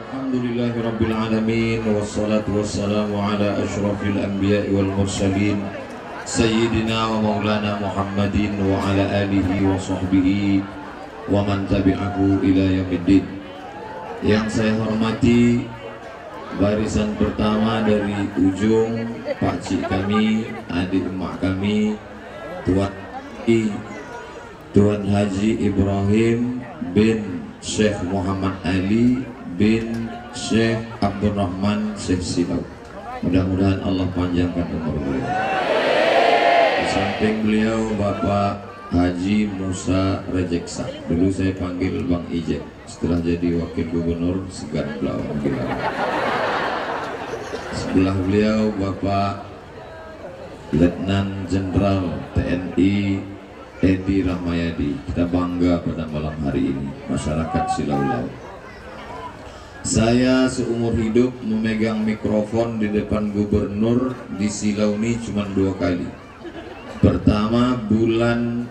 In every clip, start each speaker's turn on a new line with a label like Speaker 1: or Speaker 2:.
Speaker 1: Alhamdulillahirabbil alamin wassalatu wassalamu ala asyrafil anbiya'i wal mursalin sayyidina wa maulana Muhammadin wa ala alihi wa sahbihi wa man tabi'ahu ila yaumiddin. Yang saya hormati barisan pertama dari ujung pakcik kami, adik emak kami, Tuan Haji Ibrahim bin Syekh Muhammad Ali bin Syekh Abdurrahman Syekh Silau. Mudah-mudahan Allah panjangkan umur beliau. Di samping beliau Bapak Haji Musa Rejeksa. Dulu saya panggil Bang Ijek. Setelah jadi Wakil Gubernur segan pula manggil. Sebelah beliau Bapak Letnan Jenderal TNI Edi Rahmayadi. Kita bangga pada malam hari ini masyarakat Silau-Lau. Saya seumur hidup memegang mikrofon di depan gubernur di Silau ini cuma 2 kali. Pertama bulan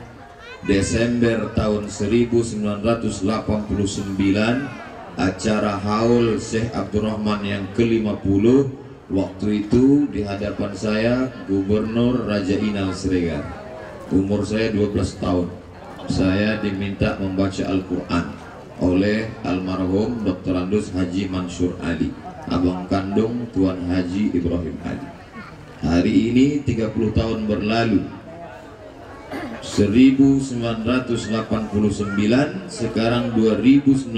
Speaker 1: Desember tahun 1989, acara haul Syekh Abdurrahman yang ke-50. Waktu itu di hadapan saya Gubernur Raja Inal Siregar. Umur saya 12 tahun. Saya diminta membaca Al-Quran oleh almarhum Dr. Andus Haji Mansur Ali, abang kandung Tuan Haji Ibrahim Ali. Hari ini 30 tahun berlalu, 1989, sekarang 2019.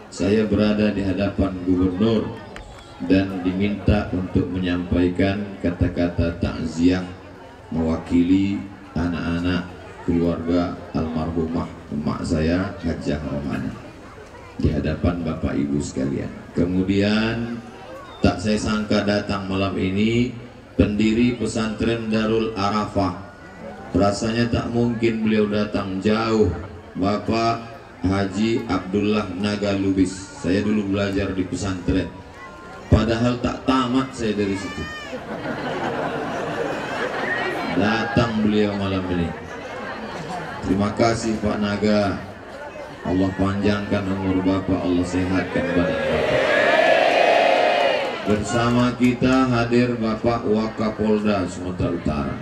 Speaker 1: Saya berada di hadapan gubernur dan diminta untuk menyampaikan kata-kata takziah mewakili anak-anak keluarga almarhumah emak saya Hajah Rohana di hadapan Bapak Ibu sekalian. Kemudian tak saya sangka datang malam ini pendiri pesantren Darul Arafah. Rasanya tak mungkin beliau datang jauh, Bapak Haji Abdullah Nagalubis. Saya dulu belajar di pesantren, padahal tak tamat saya dari situ. Datang beliau malam ini. Terima kasih Pak Naga. Allah panjangkan umur Bapak, Allah sehatkan badan Bapak. Bersama kita hadir Bapak Wakapolda Sumatera Utara.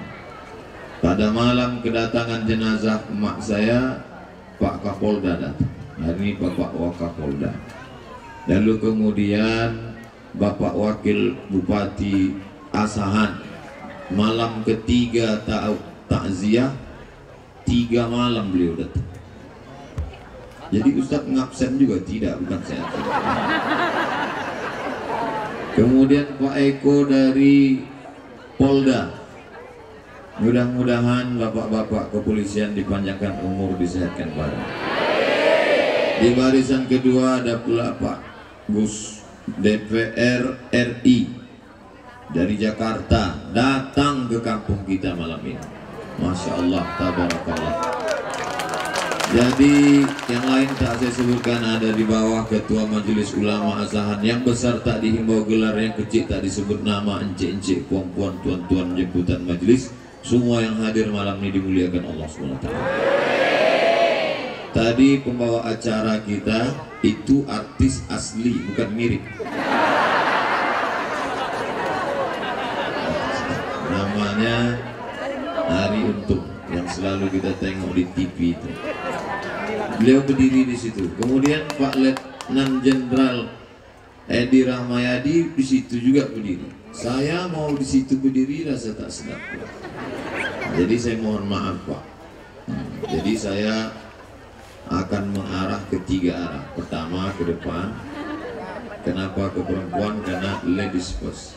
Speaker 1: Pada malam kedatangan jenazah emak saya, Pak Kapolda datang. Hari ini Bapak Wakapolda. Lalu kemudian Bapak Wakil Bupati Asahan. Malam ketiga takziah, 3 malam beliau datang. Jadi Ustadz ngabsen juga tidak, bukan saya. Kemudian Pak Eko dari Polda. Mudah-mudahan bapak-bapak kepolisian dipanjangkan umur, disehatkan badan. Di barisan kedua ada pula Pak Gus DPR RI dari Jakarta datang ke kampung kita malam ini. Masya Allah, tabarakallah. Jadi yang lain tak saya sebutkan, ada di bawah Ketua Majelis Ulama Asahan. Yang besar tak dihimbau gelar, yang kecil tak disebut nama, encik-encik, puan-puan, tuan-tuan, jemputan majelis. Semua yang hadir malam ini dimuliakan Allah SWT. Tadi pembawa acara kita itu artis asli, bukan mirip. Namanya Hari Untung, yang selalu kita tengok di TV itu. Beliau berdiri di situ. Kemudian Pak Letnan Jenderal Edi Rahmayadi di situ juga berdiri. Saya mau di situ berdiri, rasa tak sedap. Jadi saya mohon maaf Pak. Jadi saya akan mengarah ke 3 arah. Pertama ke depan. Kenapa ke perempuan? Karena ladies first.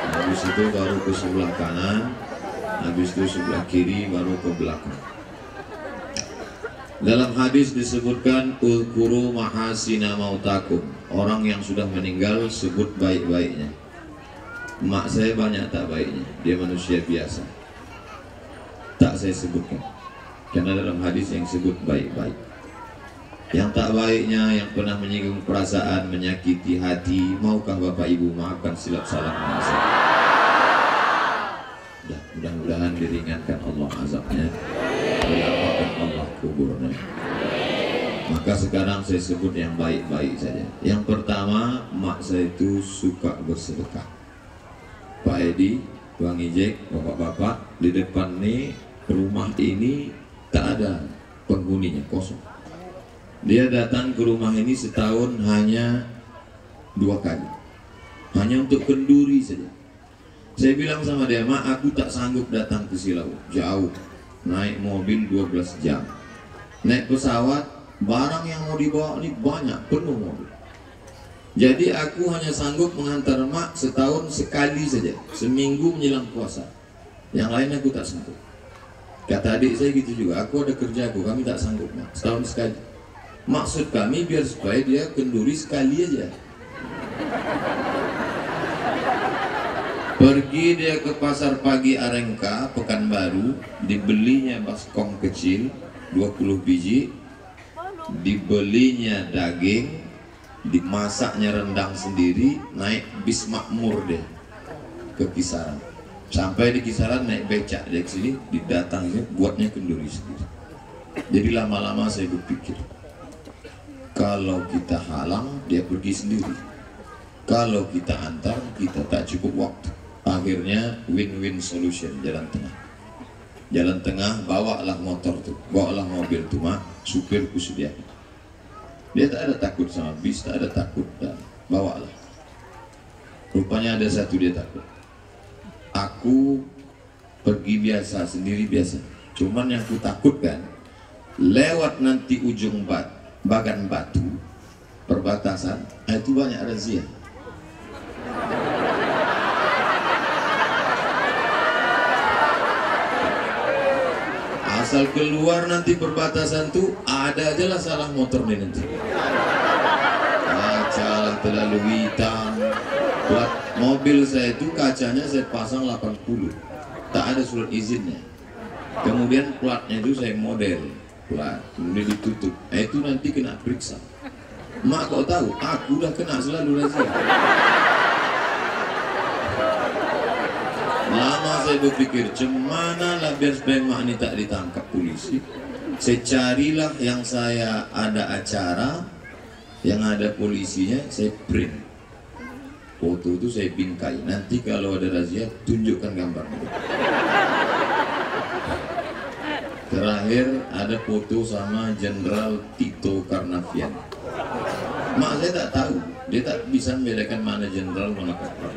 Speaker 1: Habis itu baru ke sebelah kanan, habis itu sebelah kiri, baru ke belakang. Dalam hadis disebutkan ulkuru mahasina mautakum. Orang yang sudah meninggal sebut baik-baiknya. Emak saya banyak tak baiknya, dia manusia biasa. Tak saya sebutkan, karena dalam hadis yang sebut baik-baik. Yang tak baiknya, yang pernah menyinggung perasaan, menyakiti hati, maukah Bapak Ibu maafkan silap salah emak saya? Mudah-mudahan diringankan Allah azabnya, dilapangkan Allah kuburnya. Maka sekarang saya sebut yang baik-baik saja. Yang pertama, mak saya itu suka bersedekah. Pak Edi, Bang Ijek, bapak-bapak, di depan nih rumah ini tak ada penghuninya, kosong. Dia datang ke rumah ini setahun hanya 2 kali, hanya untuk kenduri saja. Saya bilang sama dia, mak, aku tak sanggup datang ke Silau, jauh, naik mobil 12 jam, naik pesawat, barang yang mau dibawa ini banyak, penuh mobil. Jadi aku hanya sanggup mengantar mak setahun sekali saja, seminggu menjelang puasa. Yang lain aku tak sanggup. Kata adik saya gitu juga, aku ada kerja aku, kami tak sanggup mak, setahun sekali. Maksud kami biar supaya dia kenduri sekali aja. Pergi dia ke pasar pagi Arengka, Pekanbaru, dibelinya baskong kecil 20 biji, dibelinya daging, dimasaknya rendang sendiri, naik bis makmur deh ke Kisaran. Sampai di Kisaran naik becak dari sini, didatangnya buatnya kenduri sendiri. Jadi lama-lama saya berpikir, kalau kita halang dia pergi sendiri, kalau kita antar kita tak cukup waktu. Akhirnya win-win solution, jalan tengah. Jalan tengah, bawalah motor tuh, bawalah mobil tuh mak, supir kusediakan. Dia tak ada takut sama bis, tak ada takut, dan bawalah. Rupanya ada satu dia takut. Aku pergi biasa, sendiri biasa. Cuman yang ku takutkan, lewat nanti ujung Bagan Batu, perbatasan, itu banyak razia. Asal keluar nanti perbatasan tuh, ada aja lah salah motor nih nanti. Kaca terlalu hitam. Plat mobil saya itu kacanya saya pasang 80, tak ada surat izinnya. Kemudian platnya itu saya model plat, kemudian ditutup. Itu nanti kena periksa. Mak, kau tahu, aku udah kena selalu razia. Lama saya berpikir, cemana lah biar supaya mak ini tak ditangkap polisi. Saya carilah yang saya ada acara, yang ada polisinya, saya print. Foto itu saya bingkai, nanti kalau ada razia tunjukkan gambarnya. Terakhir ada foto sama Jenderal Tito Karnavian. Mak saya tak tahu, dia tak bisa membedakan mana jenderal mana kapal.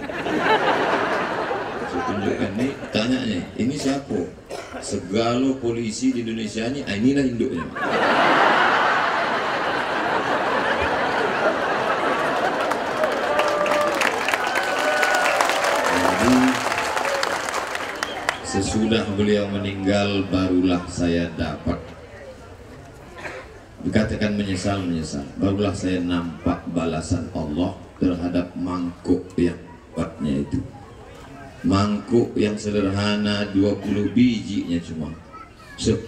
Speaker 1: Saya tunjukkan nih, tanya nih, ini siapa? Segala polisi di Indonesia ini, inilah induknya. Sesudah beliau meninggal barulah saya dapat, dikatakan menyesal, barulah saya nampak balasan Allah terhadap mangkuk yang buatnya itu. Mangkuk yang sederhana 20 bijinya cuma 10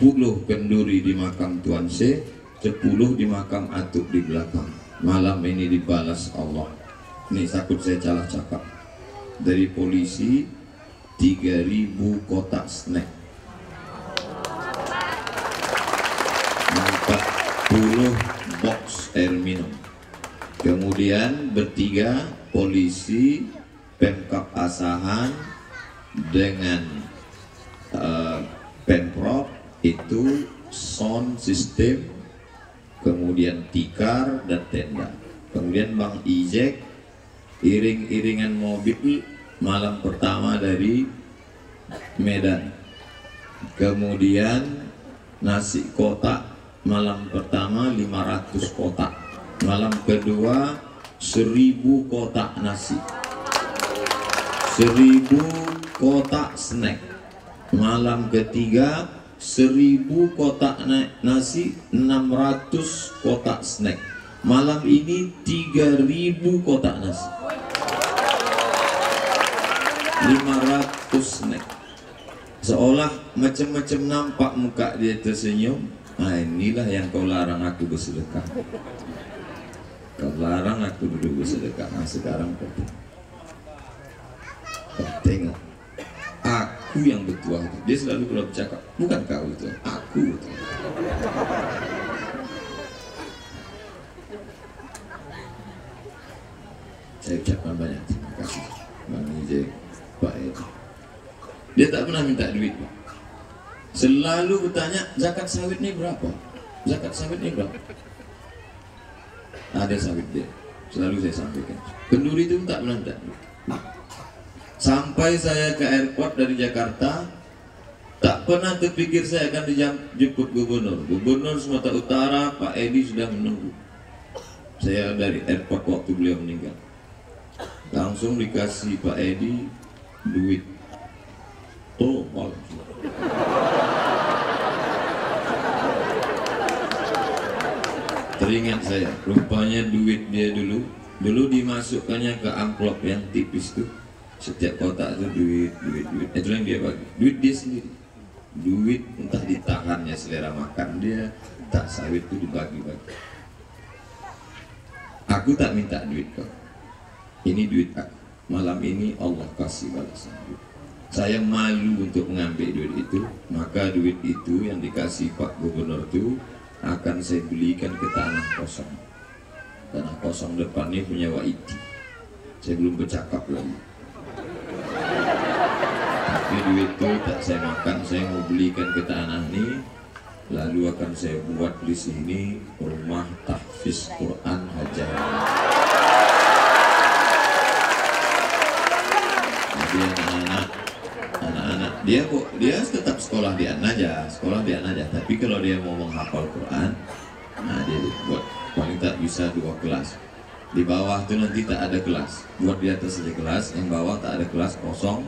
Speaker 1: kenduri di makam Tuan C, 10 di makam Atuk di belakang. Malam ini dibalas Allah. Ini takut saya salah cakap. Dari polisi 3.000 kotak snack, 40 box air minum. Kemudian bertiga polisi Pemkab Asahan dengan Pemprov itu sound system, kemudian tikar dan tenda. Kemudian Bang Ijek iring-iringan mobil malam pertama dari Medan. Kemudian nasi kotak malam pertama 500 kotak, malam kedua 1000 kotak nasi, 1000 kotak snack, malam ketiga 1000 kotak nasi, 600 kotak snack, malam ini 3000 kotak nasi, 500 snack. Seolah macam-macam nampak muka dia tersenyum. Nah, inilah yang kau larang aku bersedekah. Kau larang aku dulu bersedekah. Nah, sekarang kau tengok, aku yang bertuah. Dia selalu kalau bercakap, bukan kau itu, aku itu. Saya ucapkan banyak terima kasih Bang Ijek, Pak Edi. Dia tak pernah minta duit, Pak. Selalu bertanya, zakat sawit ini berapa? Zakat sawit ini berapa? Ada sawit dia. Selalu saya sampaikan. Kenduri itu tak pernah minta duit. Sampai saya ke airport dari Jakarta, tak pernah terpikir saya akan dijemput gubernur. Gubernur Sumatera Utara, Pak Edi sudah menunggu. Saya dari airport waktu beliau meninggal. Langsung dikasih Pak Edi duit. Tolong. Teringat saya, rupanya duit dia dulu dimasukkannya ke amplop yang tipis tuh. Setiap kotak itu duit. Itu yang dia bagi. Duit dia sendiri. Duit entah ditahannya selera makan dia, tak sawit itu dibagi-bagi. Aku tak minta duit kau. Ini duit aku. Malam ini Allah kasih balasan duit. Saya malu untuk mengambil duit itu, maka duit itu yang dikasih Pak Gubernur itu akan saya belikan ke tanah kosong. Tanah kosong depan ini punya Waiti. Saya belum bercakap lagi. Tapi duit itu tak saya makan, saya mau belikan ke tanah ini. Lalu akan saya buat di sini rumah tahfiz Quran Hajar. Jadi anak-anak dia tetap sekolah di An-Najah, Tapi kalau dia mau menghafal Quran, nah dia buat paling tak bisa 2 kelas. Di bawah itu nanti tak ada kelas, buat di atas saja kelas, yang bawah tak ada kelas, kosong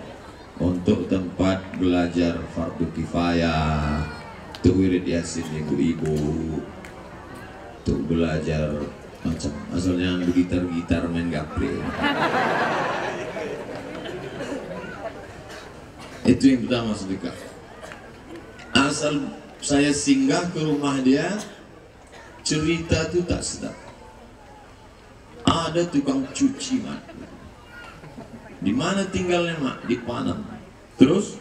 Speaker 1: untuk tempat belajar fardu kifayah. Untuk wirid yasin ibu-ibu, untuk belajar macam asalnya gitar main gapre. Itu yang pertama sedekah. Asal saya singgah ke rumah dia, cerita itu tak sedap. Ada tukang cuci, Mak. Di mana tinggalnya, Mak? Di Panam. Terus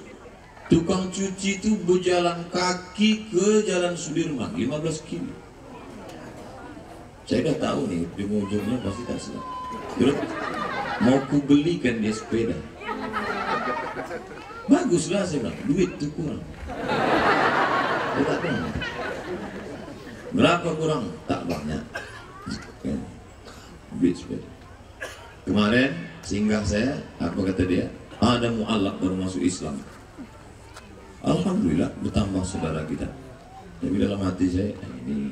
Speaker 1: tukang cuci itu berjalan kaki ke Jalan Sudirman 15 kilo. Saya dah tahu nih, ujung-ujungnya pasti tak sedap. Terus mau ku belikan dia sepeda. Baguslah saya bilang, duit itu kurang. Dia tak kurang. Berapa kurang? Tak banyak. Duit sepeda. Kemarin singgah saya, apa kata dia? Ada mu'alaf baru masuk Islam. Alhamdulillah bertambah saudara kita. Tapi dalam hati saya ini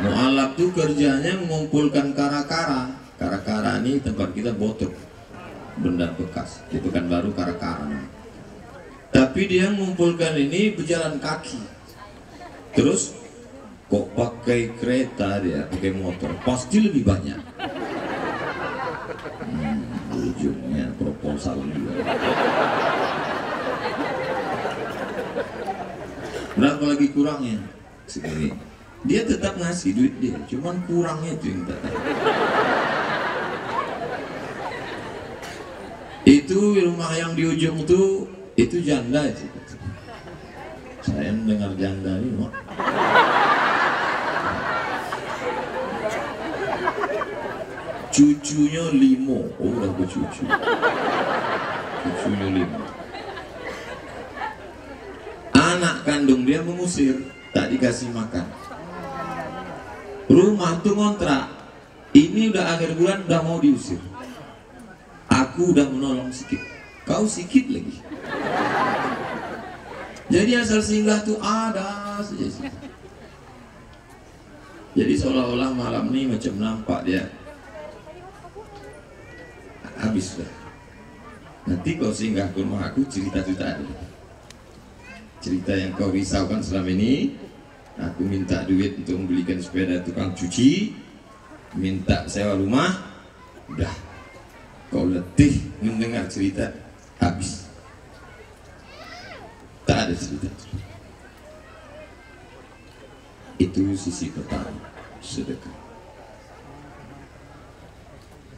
Speaker 1: mu'alaf itu kerjanya mengumpulkan kara-kara. Kara-kara ini tempat kita botok, benda bekas. Di Pekanbaru kara-kara. Tapi dia mengumpulkan ini berjalan kaki. Terus kok pakai kereta dia, pakai motor, pasti lebih banyak. Ujungnya proposal juga. Berapa lagi kurangnya? Segini. Dia tetap ngasih duit dia, cuman kurangnya itu yang tak tahu. Itu rumah yang di ujung itu janda itu. Saya mendengar janda ini, Mak. Cucunya 5, udah bercucu. Cucunya 5. Anak kandung dia mengusir, tak dikasih makan. Rumah tuh ngontrak, ini udah akhir bulan udah mau diusir. Aku udah menolong sikit, kau sikit lagi. Jadi asal singgah tuh ada saja sih. Jadi seolah-olah malam ini macam nampak dia habis dah. Nanti kau singgah ke rumah aku, cerita-cerita ada. Cerita yang kau risaukan selama ini. Aku minta duit untuk membelikan sepeda tukang cuci, minta sewa rumah, udah. Kau letih mendengar cerita, habis. Tak ada cerita. Itu sisi pertama, sedekah.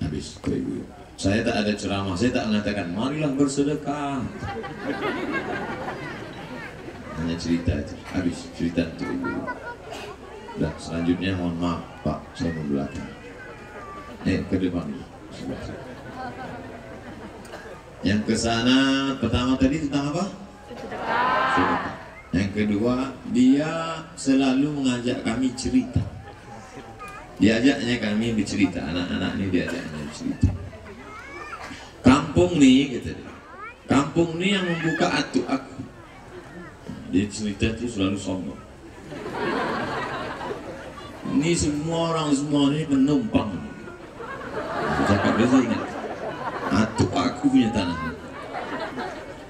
Speaker 1: Habis ke ibu. Saya tak ada ceramah, saya tak mengatakan marilah bersedekah. Hanya cerita itu, habis cerita untuk ibu. Dan selanjutnya mohon maaf Pak, saya mau belakang. Ke depan. Yang ke sana pertama tadi tentang apa? Sedekah. Yang kedua, dia selalu mengajak kami cerita. Diajaknya kami bercerita, anak-anak ini diajaknya bercerita. Kampung nih, kata dia. Kampung nih yang membuka atuk aku. Dia cerita itu selalu sombong. Ini semua orang ini penumpang. Aku cakap dia, saya ingat. Atuk aku punya tanah.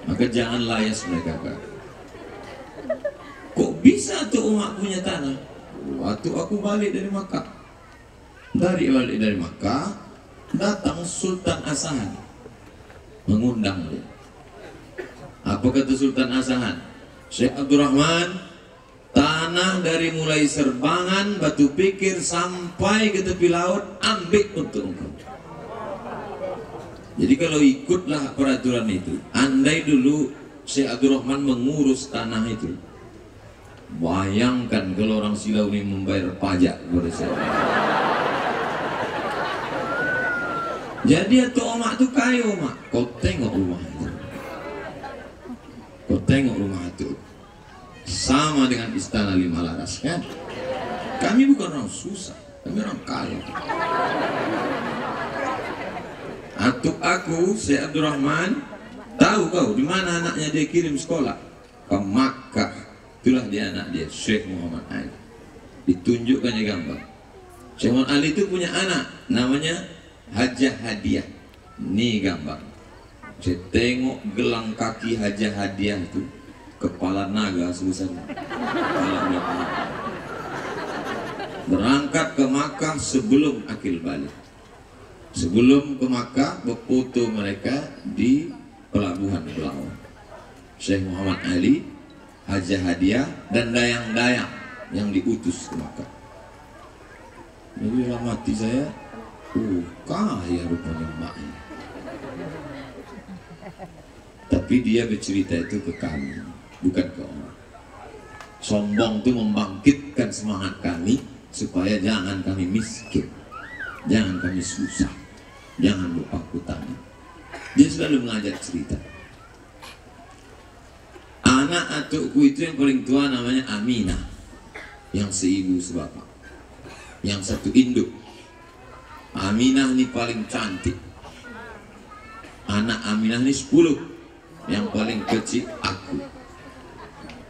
Speaker 1: Maka jangan layas mereka, Kak. Kok bisa tuh umat punya tanah? Waktu aku balik dari Makkah, balik dari Makkah, datang Sultan Asahan mengundang dia. Apa kata Sultan Asahan? Syekh Abdurrahman, tanah dari mulai Serbangan, Batu Pikir sampai ke tepi laut ambil untuk engkau. Jadi kalau ikutlah peraturan itu, andai dulu Syekh Abdurrahman mengurus tanah itu, bayangkan kalau orang Silau ini membayar pajak kepada saya. Jadi atau omak itu kaya omak. Kau tengok rumah itu. Kau tengok rumah itu. Sama dengan Istana Lima Laras kan? Kami bukan orang susah, kami orang kaya. Atuk aku, Syekh Abdurrahman, tahu kau di mana anaknya dia kirim sekolah? Ke Makkah. Itulah dia anak dia, Syekh Muhammad Ali. Ditunjukkannya gambar. Syekh Muhammad Ali itu punya anak, namanya Hajah Hadiah. Ini gambar. Saya tengok gelang kaki Hajah Hadiah itu, kepala naga sebesar. Berangkat ke Makkah sebelum akil balik. Sebelum ke Makkah, berfoto mereka di pelabuhan Belawan. Syekh Muhammad Ali, Hajah Hadiah, dan dayang-dayang yang diutus ke Makkah. Jadi dalam hati saya, kaya rupanya mbaknya. Tapi dia bercerita itu ke kami, bukan ke orang. Sombong itu membangkitkan semangat kami supaya jangan kami miskin, jangan kami susah, jangan lupa hutang. Dia selalu mengajak cerita. Anak atukku itu yang paling tua namanya Aminah, yang seibu sebapak, yang satu induk. Aminah ini paling cantik. Anak Aminah ini 10, yang paling kecil aku.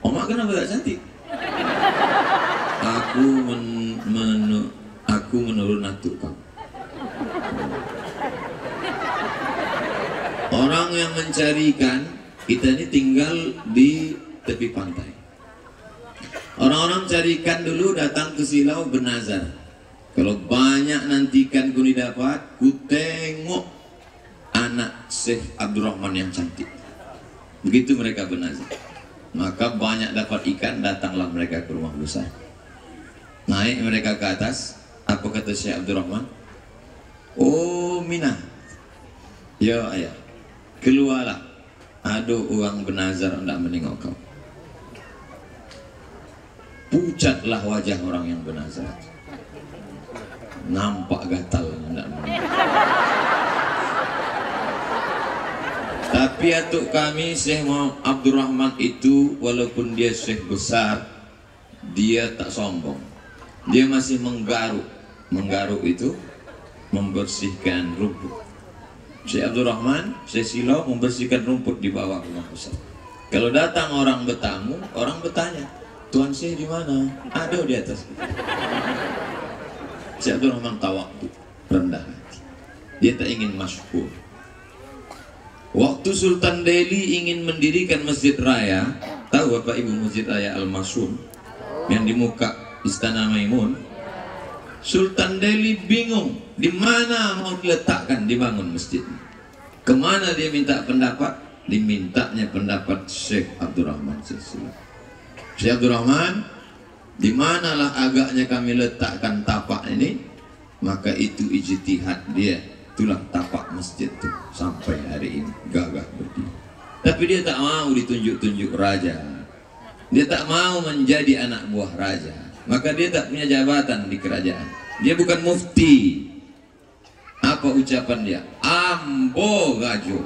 Speaker 1: Omak kenapa tak cantik? Aku menurun atuk kamu. Orang yang mencari ikan, kita ini tinggal di tepi pantai. Orang-orang cari ikan dulu datang ke Silau bernazar. Kalau banyak nanti ikan ku didapat, ku tengok anak Syekh Abdurrahman yang cantik. Begitu mereka bernazar. Maka banyak dapat ikan, datanglah mereka ke rumah besar. Naik mereka ke atas. Apa kata Syekh Abdurrahman? Oh Minah, ya ayah, keluarlah. Aduh uang bernazar hendak menengok kau. Pucatlah wajah orang yang bernazar. Nampak gatal hendak menengok. Tapi atuk kami Syekh Abdurrahman itu, walaupun dia syekh besar, dia tak sombong. Dia masih menggaruk. Menggaruk itu membersihkan rumput. Syekh Abdurrahman, Syekh Silau membersihkan rumput di bawah rumah besar. Kalau datang orang bertamu, orang bertanya, Tuan Syekh di mana? Ada di atas. Syekh Abdurrahman tawaktu, rendah hati. Dia tak ingin masyhur. Waktu Sultan Delhi ingin mendirikan masjid raya, tahu Bapak Ibu masjid raya Al-Masum yang di muka Istana Maimun? Sultan Delhi bingung di mana mau diletakkan dibangun masjid. Kemana dia minta pendapat? Dimintanya pendapat Syekh Abdurrahman. Syekh Abdurrahman, di manalah agaknya kami letakkan tapak ini? Maka itu ijtihad dia. Itulah tapak masjid itu sampai hari ini gagah berdiri. Tapi dia tak mau ditunjuk-tunjuk raja. Dia tak mau menjadi anak buah raja. Maka dia tak punya jabatan di kerajaan. Dia bukan mufti. Apa ucapan dia? Ambo gajo.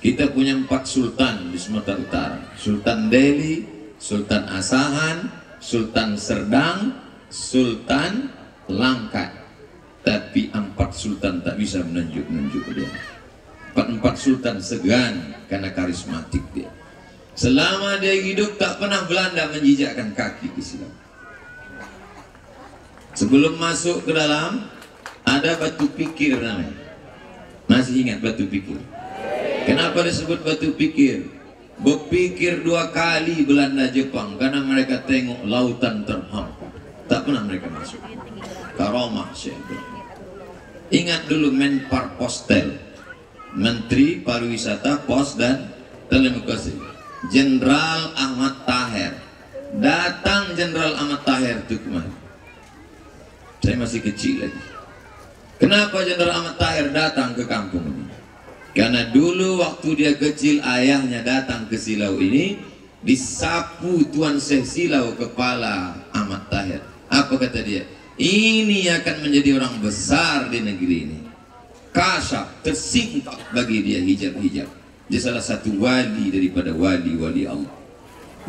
Speaker 1: Kita punya 4 sultan di Sumatera Utara. Sultan Delhi, Sultan Asahan, Sultan Serdang, Sultan Langkat. Tapi 4 sultan tak bisa menunjuk dia. 4 sultan segan karena karismatik dia. Selama dia hidup tak pernah Belanda menjijakkan kaki ke Silau. Sebelum masuk ke dalam ada batu pikir namanya. Masih ingat batu pikir? Kenapa disebut batu pikir? Berpikir 2 kali Belanda Jepang karena mereka tengok lautan terhampar. Tak pernah mereka masuk. Karomah Syekh. Ingat dulu Menpar Postel, Menteri Pariwisata, Pos dan Telekomunikasi, Jenderal Ahmad Taher. Datang Jenderal Ahmad Taher itu kemana? Saya masih kecil lagi. Kenapa Jenderal Ahmad Taher datang ke kampung ini? Karena dulu waktu dia kecil ayahnya datang ke Silau ini, disapu Tuan Syekh Silau kepala Ahmad Taher. Apa kata dia? Ini akan menjadi orang besar di negeri ini. Kasyaf, tersingkap bagi dia hijab-hijab. Dia salah satu wali daripada wali-wali Allah.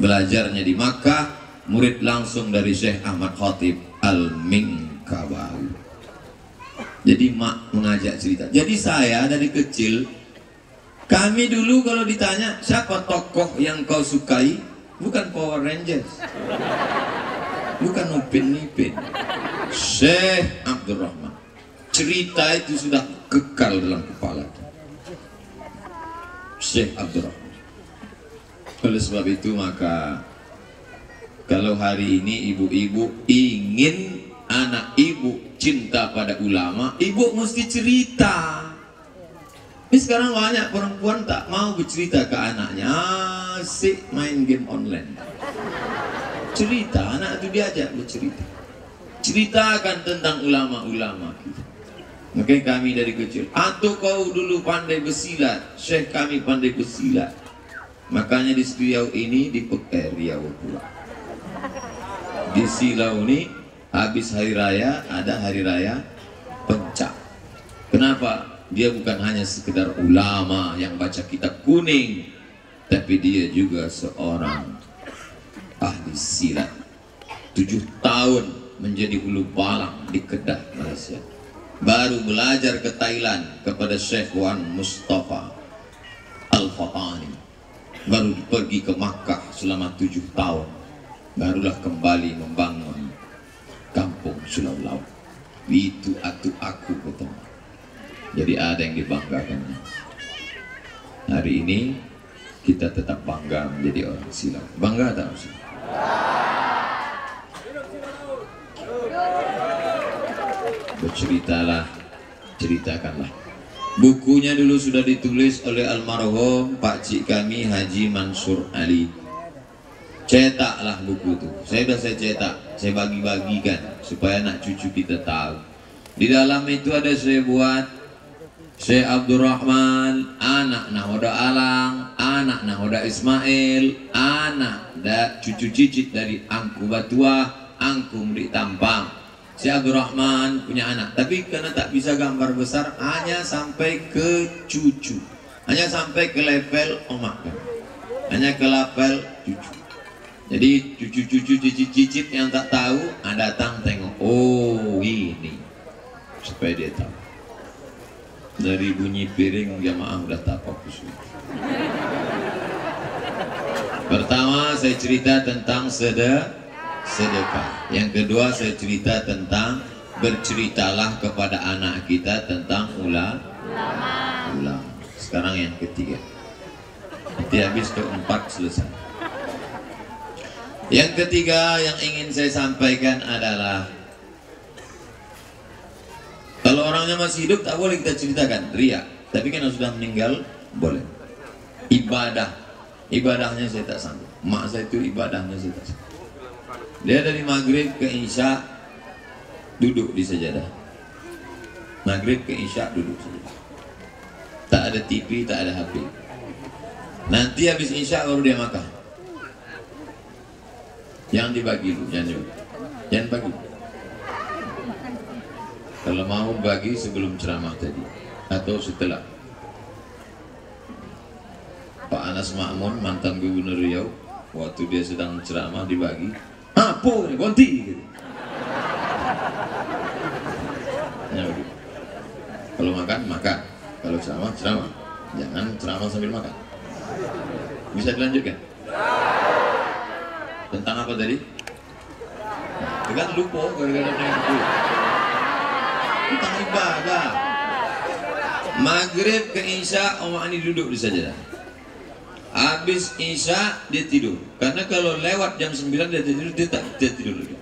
Speaker 1: Belajarnya di Makkah, murid langsung dari Syekh Ahmad Khatib Al-Minkabawi. Jadi mak mengajak cerita. Jadi saya dari kecil, kami dulu kalau ditanya siapa tokoh yang kau sukai, bukan Power Rangers, bukan Upin Ipin, Syekh Abdurrahman. Cerita itu sudah kekal dalam kepala. Syekh Abdurrahman. Oleh sebab itu maka kalau hari ini ibu-ibu ingin anak ibu cinta pada ulama, ibu mesti cerita. Ini sekarang banyak perempuan tak mau bercerita ke anaknya, asik main game online. Cerita, anak itu diajak bercerita. Ceritakan tentang ulama-ulama kita. Makanya kami dari kecil, atau kau dulu pandai bersilat, Syekh kami pandai bersilat. Makanya di Riau ini Riau pula. Di Silau ini habis hari raya ada hari raya Pencak. Kenapa? Dia bukan hanya sekedar ulama yang baca kitab kuning, tapi dia juga seorang ahli silat. 7 tahun menjadi hulu balang di Kedah, Malaysia. Baru belajar ke Thailand kepada Syekh Wan Mustafa Al-Fatani. Baru pergi ke Makkah selama 7 tahun. Barulah kembali membangun kampung Sulau Laut. Itu aku ketemu. Jadi ada yang dibanggakan. Hari ini kita tetap bangga menjadi orang Silau. Bangga tak Ustaz? Berceritalah, ceritakanlah. Bukunya dulu sudah ditulis oleh almarhum Pak Cik kami Haji Mansur Ali. Cetaklah buku itu. Saya cetak, saya bagi-bagikan supaya anak cucu kita tahu. Di dalam itu ada saya buat Syekh Abdurrahman, anak Nahoda Alang, anak Nahoda Ismail, anak cucu cicit dari Angku Batuah, Angku Mudik Tampang. Syekh Abdurrahman punya anak, tapi karena tak bisa gambar besar, hanya sampai ke cucu, hanya sampai ke level omak, hanya ke level cucu. Jadi cucu-cucu cicit-cicit yang tak tahu, datang tengok, oh ini, supaya dia tahu. Dari bunyi piring jamaah udah tak fokus. Pertama saya cerita tentang sedekah. Yang kedua saya cerita tentang berceritalah kepada anak kita tentang ulama. Sekarang yang ketiga. Nanti habis keempat selesai. Yang ketiga yang ingin saya sampaikan adalah kalau orangnya masih hidup tak boleh kita ceritakan riya, tapi kan sudah meninggal boleh. Ibadahnya saya tak sanggup. Mak saya itu ibadahnya saya tak sanggup. Dia dari maghrib ke isya duduk di sajadah. Maghrib ke isya duduk saja. Tak ada TV, tak ada HP. Nanti habis isya baru dia makan. Jangan dibagi dulu, jangan bagi. Kalau Kalau mau bagi sebelum ceramah tadi atau setelah. Pak Anas Ma'mun, mantan Gubernur Riau, waktu dia sedang ceramah dibagi, apa ini ganti gitu. Ya, kalau makan, makan. Kalau ceramah, ceramah. Jangan ceramah sambil makan. Bisa dilanjutkan? Tentang apa tadi? Kan lupa gara-gara itu. Tentang ibadah. Maghrib ke Isya, Om Ani duduk di sajadah. Habis Isya dia tidur. Karena kalau lewat jam 9 dia tidur, dia tidur lagi.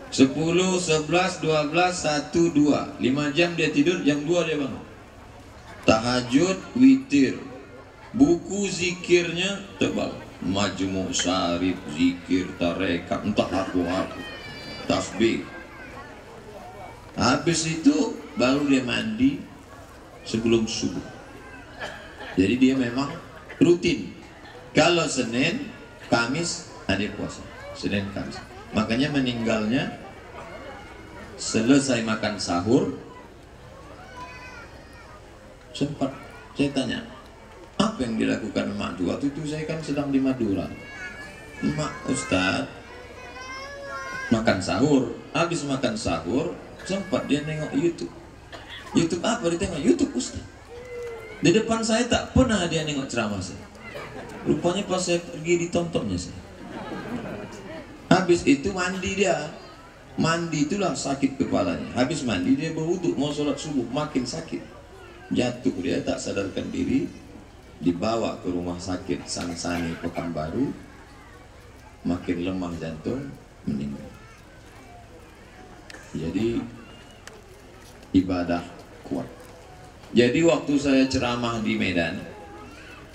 Speaker 1: 10, 11, 12, 1, 2 5 jam dia tidur, jam 2 dia bangun. Tahajud, witir. Buku zikirnya tebal. Majmu' Syarif, zikir, tarekat, entah apa-apa. Tasbih. Habis itu baru dia mandi sebelum subuh. Jadi dia memang rutin. Kalau Senin, Kamis ada puasa. Senin, Kamis. Makanya meninggalnya selesai makan sahur. Sempat saya tanya, apa yang dilakukan emak itu? Waktu itu saya kan sedang di Madura. Emak, Ustaz, makan sahur. Habis makan sahur, sempat dia nengok YouTube. YouTube apa dia tengok? YouTube Ustaz. Di depan saya tak pernah dia nengok ceramah saya. Rupanya pas saya pergi ditontonnya saya. Habis itu mandi dia. Mandi itulah sakit kepalanya. Habis mandi dia berwudu mau sholat subuh, makin sakit. Jatuh dia tak sadarkan diri, dibawa ke rumah sakit Sansani Pekanbaru, makin lemah jantung, meninggal. Jadi ibadah kuat. Jadi waktu saya ceramah di Medan,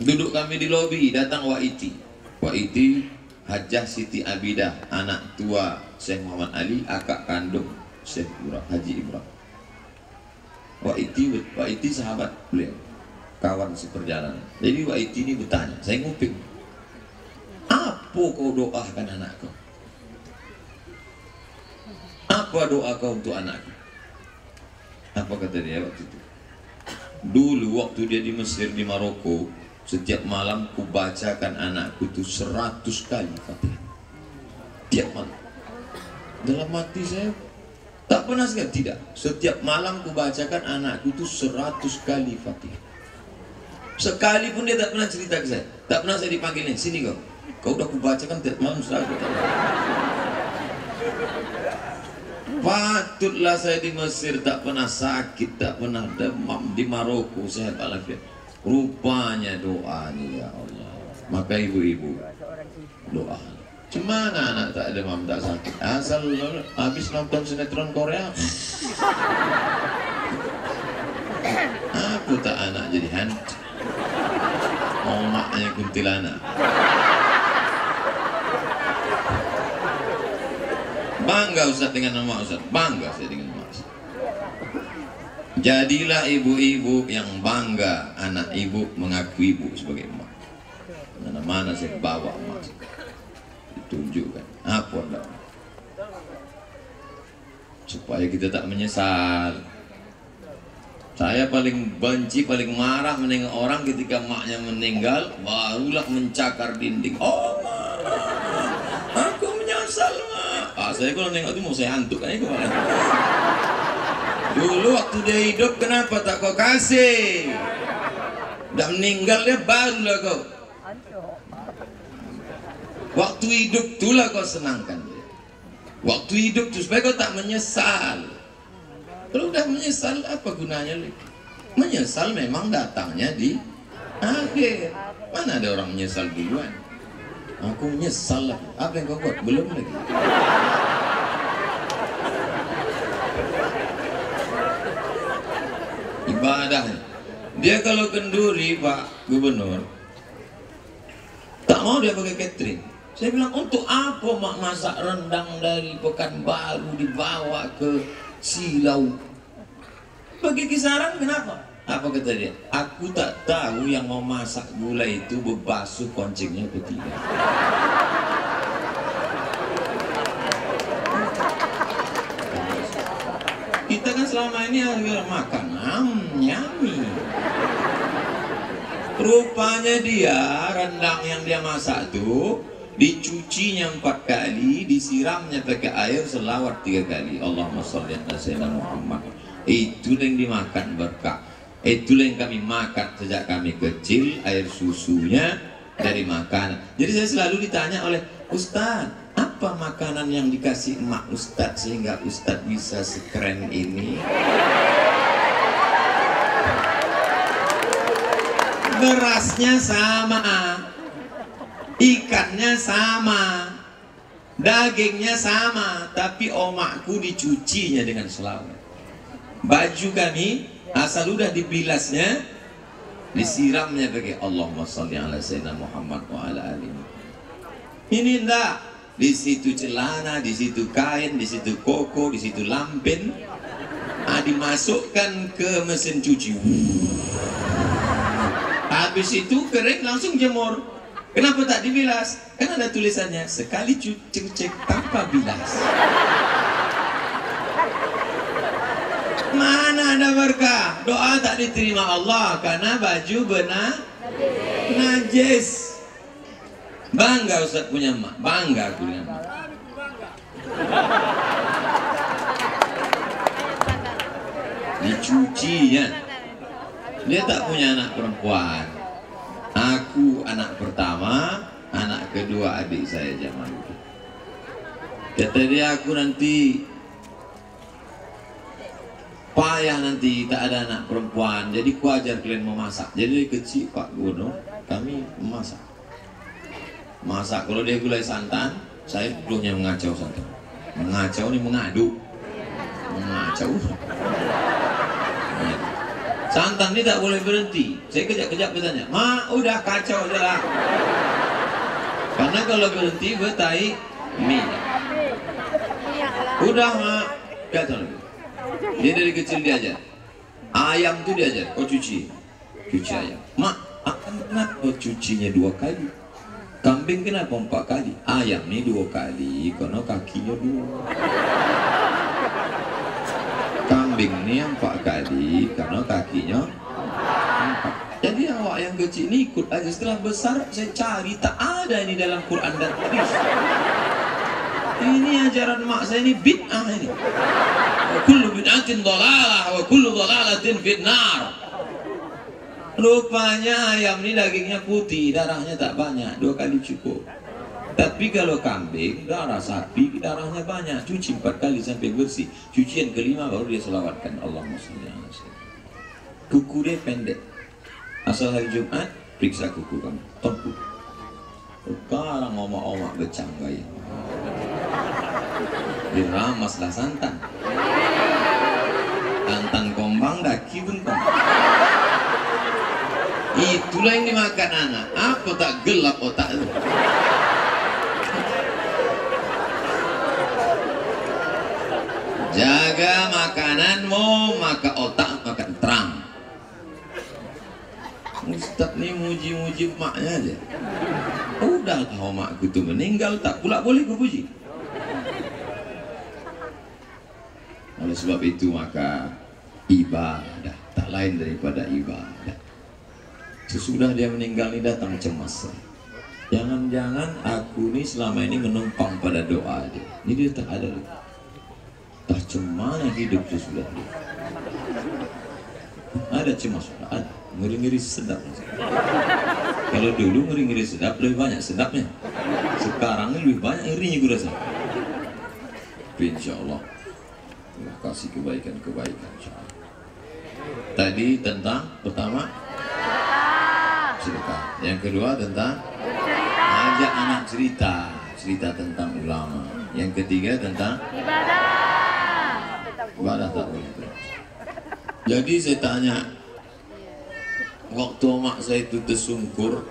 Speaker 1: duduk kami di lobi, datang Waiti. Waiti Hajjah Siti Abidah, anak tua Syekh Muhammad Ali, akak kandung Syekh Haji Ibrahim. Waiti sahabat beliau, kawan seperjalanan. Jadi Waiti ini bertanya, saya nguping, apa kau doakan anakku? Apa doa kau untuk anakku? Apa kata dia waktu itu? Dulu waktu dia di Mesir, di Maroko, setiap malam ku bacakan anakku itu 100 kali Fatihah. Tiap malam. Dalam hati saya tak pernah sekali, tidak. Setiap malam ku bacakan anakku itu 100 kali Fatihah. Sekalipun dia tak pernah cerita ke saya. Tak pernah saya dipanggilin, sini kau. Kau udah ku bacakan tiap malam 100 kali. Patutlah saya di Mesir tak pernah sakit, tak pernah demam. Di Maroko sehat walafiat. Rupanya doa nih ya Allah. Maka ibu-ibu doa. Cemana anak tak demam tak sakit? Asal habis nonton sinetron Korea. Aku tak anak jadi hantu. Omaknya kuntilanak. Bangga Ustaz dengan nama Ustaz. Bangga saya dengan nama Ustaz. Jadilah ibu-ibu yang bangga anak ibu mengaku ibu sebagai emak. Mana-mana saya bawa emak. Ditunjukkan. Apa enggak? Supaya kita tak menyesal. Saya paling benci, paling marah menengok orang ketika emaknya meninggal, barulah mencakar dinding. Oh, aku menyesal, mak. Saya kalau nengok itu mau saya hantuk kan itu. Dulu waktu dia hidup kenapa tak kau kasih? Dah meninggal dia barulah kau. Waktu hidup itulah kau senangkan dia. Waktu hidup itu supaya kau tak menyesal. Kalau udah menyesal apa gunanya lagi? Menyesal memang datangnya di akhir. Mana ada orang menyesal duluan? Aku menyesal lah. Apa yang kau buat? Belum lagi. Ibadahnya. Dia kalau kenduri Pak Gubernur, tak mau dia pakai catering. Saya bilang, untuk apa mak masak rendang dari Pekanbaru dibawa ke Silau? Bagi kisaran kenapa? Apa kata dia? Aku tak tahu yang mau masak gulai itu berbasuh koncingnya atau tidak. Kita kan selama ini makan nyami. Rupanya dia rendang yang dia masak tuh dicucinya 4 kali, disiramnya pakai air selawat 3 kali. Allahumma sholli ala sayyidina Muhammad. Itu yang dimakan berkah. Itulah yang kami makan sejak kami kecil, air susunya dari makanan. Jadi saya selalu ditanya oleh Ustaz, apa makanan yang dikasih emak Ustaz sehingga Ustaz bisa sekeren ini? Berasnya sama, ikannya sama, dagingnya sama, tapi omakku dicucinya dengan selawat. Baju kami asal udah dibilasnya, disiramnya pakai Allahumma sholli ala sayyidina Muhammad wa ala alihi. Ini enggak, di situ celana, di situ kain, di situ koko, di situ lampen, dimasukkan ke mesin cuci. Habis itu kering langsung jemur. Kenapa tak dibilas? Kan ada tulisannya sekali cuci tanpa bilas. Mana ada berkah? Doa tak diterima Allah karena baju benar najis. Bangga Ustaz punya emak, bangga aku punya emak. Dicucinya. Dia tak punya anak perempuan. Aku anak pertama, anak kedua adik saya zaman itu. Kata dia, aku nanti payah nanti tak ada anak perempuan, jadi ku ajar kalian memasak. Jadi dari kecil Pak Gubernur kami memasak. Masak, kalau dia gulai santan, saya peluhnya mengacau santan. Mengacau ini mengadu. Mengacau. Santan ini tak boleh berhenti. Saya kejap-kejap bertanya, "Ma, udah kacau aja lah." Karena kalau berhenti bertai mie. Udah, Ma, kacau lagi. Dia dari kecil diajar. Ayam tuh diajar, oh cuci ayam. "Ma, akan kenapa cucinya 2 kali? Kambing kenapa 4 kali? Ayam nih 2 kali, karena kakinya 2. Kambing ini 4 kali karena kakinya 4. Jadi awak yang kecil ini ikut aja. Setelah besar saya cari tak ada ini dalam Quran dan hadis. Ini ajaran mak saya ini bid'ah ini. Wa kullu bid'atin dhalalah wa kullu dhalalatin finnar. Rupanya ayam ini dagingnya putih, darahnya tak banyak, 2 kali cukup. Tapi kalau kambing, darah sapi, darahnya banyak, cuci 4 kali sampai bersih. Cucian kelima baru dia selawatkan Allahumma sholli ala sayyidina. Kuku dia pendek. Asal hari Jumat, periksa kuku kamu, tengkuk. Sekarang omak-omak bercanggai. Diramaslah santan. Santan kombang, daki bengkong. Itulah yang dimakan anak. Apa tak gelap otak itu? Jaga makananmu, maka otak makan terang. Ustaz ni muji-muji maknya aja. Udah tahu makku tu meninggal, tak pula boleh ku puji. Oleh sebab itu maka ibadah tak lain daripada ibadah. Sesudah dia meninggal ini datang cemas. Jangan-jangan aku ni selama ini menumpang pada doa dia. Ini dia tak ada lagi. Tak cemana hidup sesudah dia. Ada cemas, ada ngeri-ngeri sedap. Kalau dulu ngeri-ngeri sedap lebih banyak sedapnya. Sekarang lebih banyak ngerinya gue rasa. Insya Allah. Terima kasih kebaikan-kebaikan. Tadi tentang pertama sedekah. Yang kedua tentang ajak anak cerita tentang ulama. Yang ketiga tentang ibadah tak boleh. Jadi saya tanya, waktu mak saya itu tersungkur,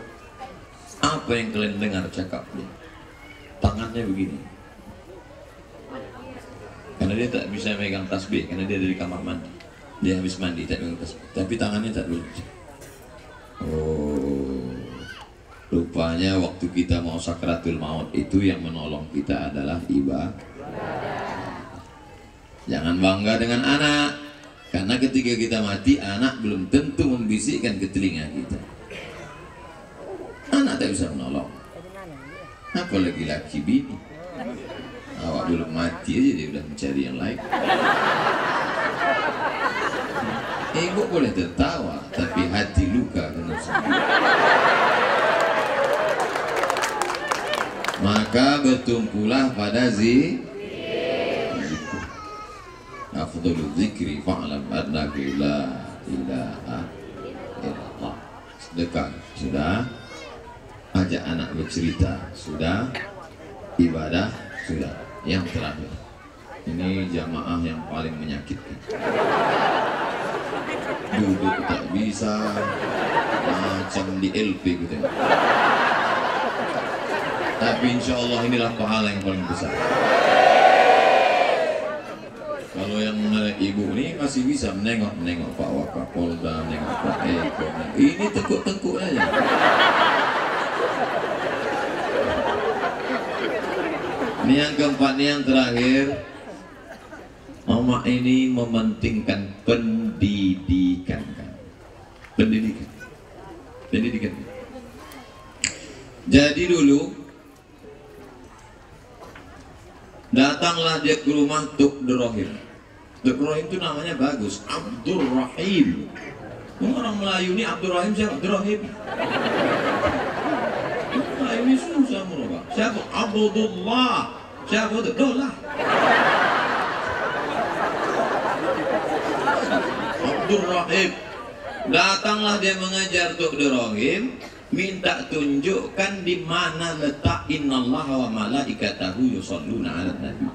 Speaker 1: apa yang kalian dengar cakapnya? Tangannya begini. Karena dia tak bisa megang tasbih, karena dia dari kamar mandi. Dia habis mandi tak megang tasbih, tapi tangannya tak lucu. Oh, rupanya waktu kita mau sakratul maut itu yang menolong kita adalah ibadah. Jangan bangga dengan anak, Karena ketika kita mati, anak belum tentu membisikkan ke telinga kita. Anak tak bisa menolong. Apalagi laki bini. Awak belum mati aja dia udah mencari yang lain. Ibu boleh tertawa, tapi hati luka kena sendiri. Maka bertumpulah pada zikir. Afdhalul zikri fa'lam annaka la ilaha illallah. Sedekah sudah, ajak anak bercerita sudah, ibadah sudah. Yang terakhir, ini jamaah yang paling menyakitkan. Duduk tak bisa, macam di LP gitu. Tapi insya Allah inilah pahala yang paling besar. Kalau yang ibu ini masih bisa menengok Pak Wakapolda, menengok Pak Eko. Ini tekuk-tekuk aja. Ini yang keempat, ini yang terakhir. Mama ini mementingkan pendidikan. Pendidikan. Jadi dulu datanglah dia ke rumah Dr. Rohim. Dr. Rohim itu namanya bagus, Abdur Rahim. Orang Melayu ini Abdur Rahim siapa? Abdur Rahim. Melayu ini susah merubah. Siapa? Abdullah. Siapa itu? Dolah. Abdur Rahim. Datanglah dia mengajar Dr. Rohim, minta tunjukkan di mana letak innallaha wa malaikatahu yusholluna 'alan nabi.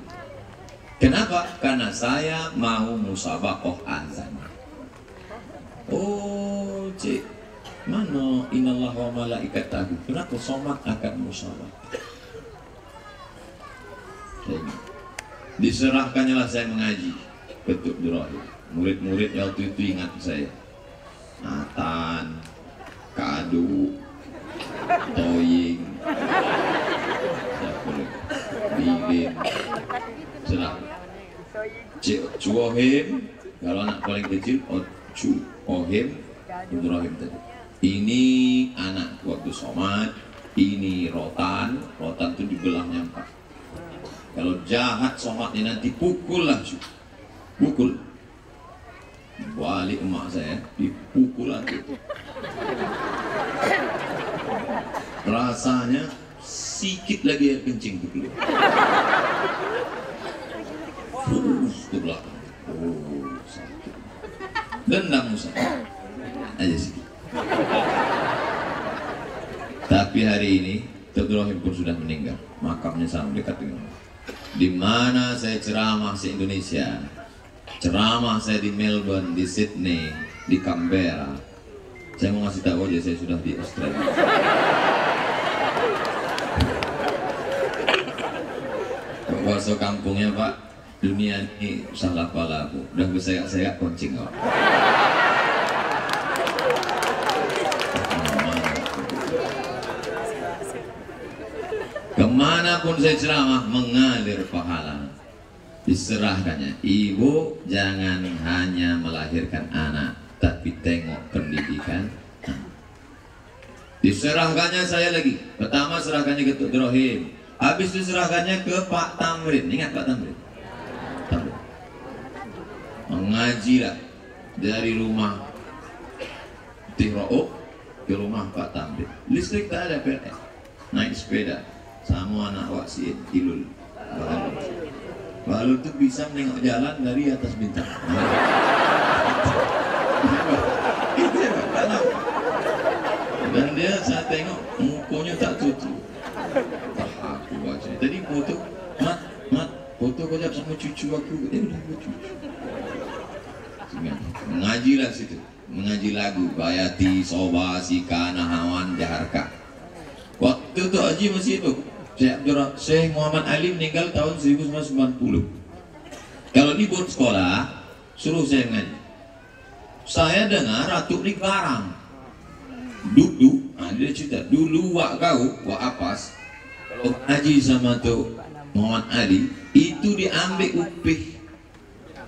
Speaker 1: Kenapa? Karena saya mau musabaqah azan. Oh, cik, mana innallaha wa malaikatahu? Kenapa somat akan musabaqah? Diserahkannya saya mengaji ke Dr. Rohim. Murid-murid waktu itu ingat saya. Nathan, Kadu, Toying, Bilin, Serang, Cuohim, kalau anak paling kecil, Cuohim, Ibrahim tadi. Ini anak waktu somat, ini rotan itu dibelahnya 4. Kalau jahat somatnya nanti pukul langsung, pukul. Balik emak saya dipukul lagi. Rasanya sikit lagi air kencing itu keluar. Ke belakang. Oh, sakit. Dendam saya. Aja sikit. Tapi hari ini Dr. Rohim pun sudah meninggal. Makamnya sama dekat dengan. Di mana saya ceramah se Indonesia. Ceramah saya di Melbourne, di Sydney, di Canberra. Saya mau ngasih tahu aja saya sudah di Australia. Bahasa kampungnya Pak, dunia ini salah palaku. Udah berseyak-seyak koncing kok. Kemanapun saya ceramah mengalir pahala. Diserahkannya, ibu jangan hanya melahirkan anak, tapi tengok pendidikan. Diserahkannya saya lagi. Pertama serahkannya ke Dr. Rohim, habis diserahkannya ke Pak Tamrin. Ingat Pak Tamrin? Tamrin. Mengajilah dari rumah Tiroo ke rumah Pak Tamrin. Listrik tak ada PLN. Naik sepeda sama anak Waksin Ilul. Baru itu bisa menengok jalan dari atas bintang. Dan dia saya tengok mukanya tak tutup. Aku baca. Tadi foto, mat, foto kau jap sama cucu aku. Udah cucu. Mengajilah situ, mengaji lagu Bayati, Soba, Sika, Nahawan, Jaharka. Waktu itu Haji masih itu. Syekh Muhammad Ali meninggal tahun 1990. Kalau libur sekolah, suruh saya ngaji. Saya dengar Ratu Rik Larang. Dulu, dia cerita, dulu wak Apas, kalau ngaji sama tuh Muhammad Ali, itu diambil upih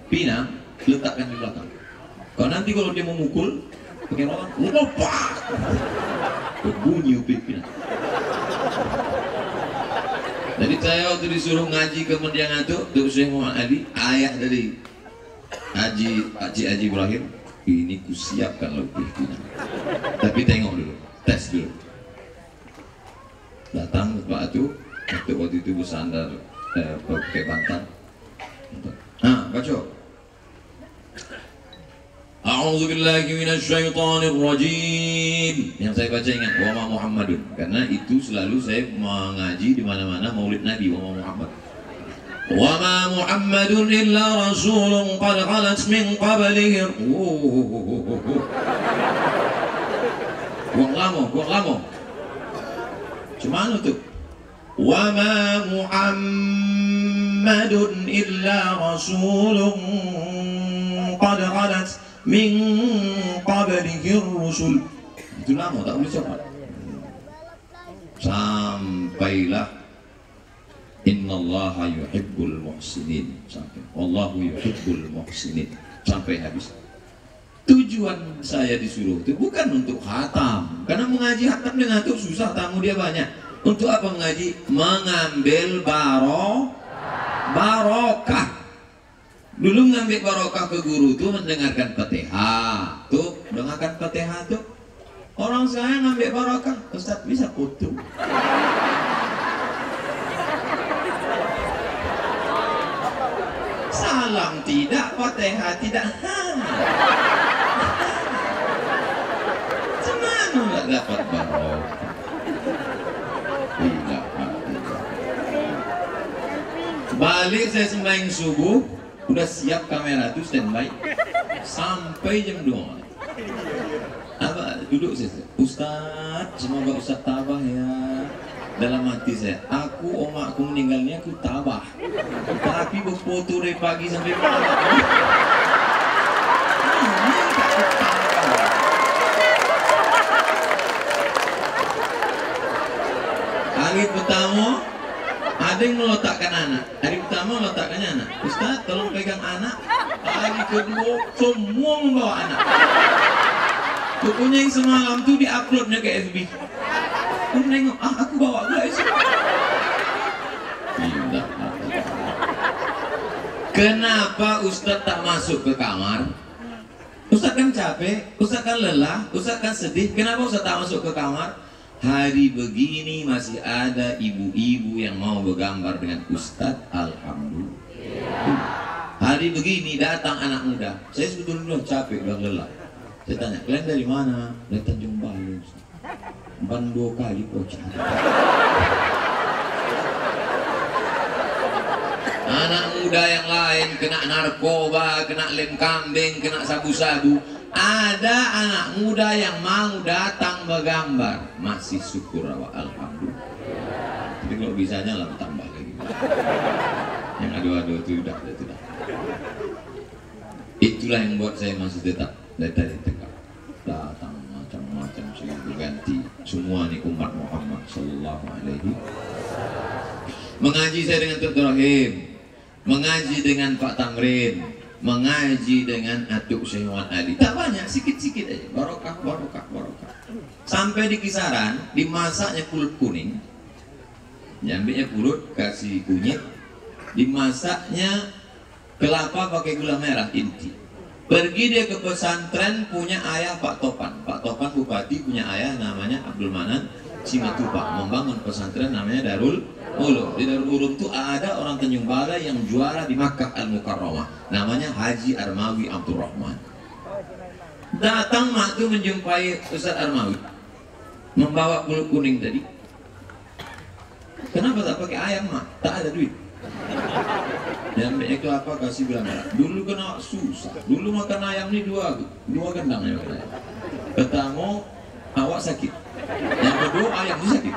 Speaker 1: pinang, letakkan di belakang. Kalau nanti kalau dia mau mukul pakai orang, lupa berbunyi upik. Jadi saya waktu disuruh ngaji ke Mendiang itu, Syekh Muhammad Ali, ayah dari Haji Ibrahim, ini kusiapkan lebih. Tapi tengok dulu, tes dulu. Datang Pak Atu, waktu itu bersandar pakai bantal. Baca. A'udzubillahi minasyaitonir rajim. Yang saya baca ingat wa ma Muhammadun, karena itu selalu saya mengaji di mana-mana Maulid Nabi wa ma Muhammad. Wa ma Muhammadun illa rasulun qad khalat min qablihi. Gua lama. Cuman tuh. Wa ma Muhammadun illa rasulun qad khalat min qablihi rusul. Itu lama tak boleh cepat. Sampailah innallaha yuhibbul muhsinin, sampai wallahu yuhibbul muhsinin, sampai habis. Tujuan saya disuruh itu bukan untuk khatam, karena mengaji khatam dengan itu susah, tamu dia banyak. Untuk apa mengaji? Mengambil barokah. Dulu ngambil barokah ke guru tuh mendengarkan Fatihah. Tuh, dengarkan Fatihah tuh. Orang saya ngambil barokah, Ustaz bisa foto. Salam tidak, Fatihah tidak. Cuman nggak dapat barokah. Tidak. Balik saya sembahyang subuh. Udah siap kamera tuh standby sampai jam 2. Apa duduk saya, Ustaz, semoga Ustaz tabah ya. Dalam hati saya, aku omakku meninggalnya aku tabah, tapi berfoto dari pagi sampai malam. Hari pertama ada yang meletakkan anak. Hari pertama meletakkannya anak. Ustaz, tolong pegang anak. Hari kedua semua membawa anak. Pokoknya yang semalam tuh diuploadnya ke FB. Aku nengok, aku bawa guys. Tidak. Kenapa Ustaz tak masuk ke kamar? Ustaz kan capek, Ustaz kan lelah, Ustaz kan sedih. Kenapa Ustaz tak masuk ke kamar? Hari begini masih ada ibu-ibu yang mau bergambar dengan Ustadz, alhamdulillah. Hari begini datang anak muda. Saya sebetulnya capek, udah lelah. Saya tanya, kalian dari mana? Dari Tanjung Balong. Ban 2 kali pocah. Anak muda yang lain kena narkoba, kena lem kambing, kena sabu-sabu. Ada anak muda yang mau datang bergambar, masih syukur alhamdulillah. Tapi kalau bisanya lah tambah lagi. Yang adu-adu itu udah. Itulah yang buat saya masih tetap dari tegak. Datang macam-macam silih ganti. Semua nih umat Muhammad Sallallahu Alaihi. Mengaji saya dengan Dr. Rahim, mengaji dengan Pak Tamrin, mengaji dengan Atuk Syekh Muhammad Ali. Tak banyak, sikit-sikit aja. Barokah. Sampai di kisaran, dimasaknya pulut kuning. Diambilnya pulut, kasih kunyit. Dimasaknya kelapa pakai gula merah inti. Pergi dia ke pesantren, punya ayah Pak Topan. Pak Topan bupati punya ayah namanya Abdul Manan Simatupang. Membangun pesantren namanya Darul Ulum. Di Darul Ulum itu ada orang Tanjung Balai yang juara di Makkah Al-Mukarramah, namanya Haji Armawi Abdurrahman. Datang mak itu menjumpai Ustaz Armawi, membawa pulut kuning tadi. Kenapa tak pakai ayam mak? Tak ada duit. Dan itu apa, kasih gula merah. Dulu kena susah. Dulu makan ayam ini dua gendang ya. Pertama awak sakit, yang kedua ayam itu sakit.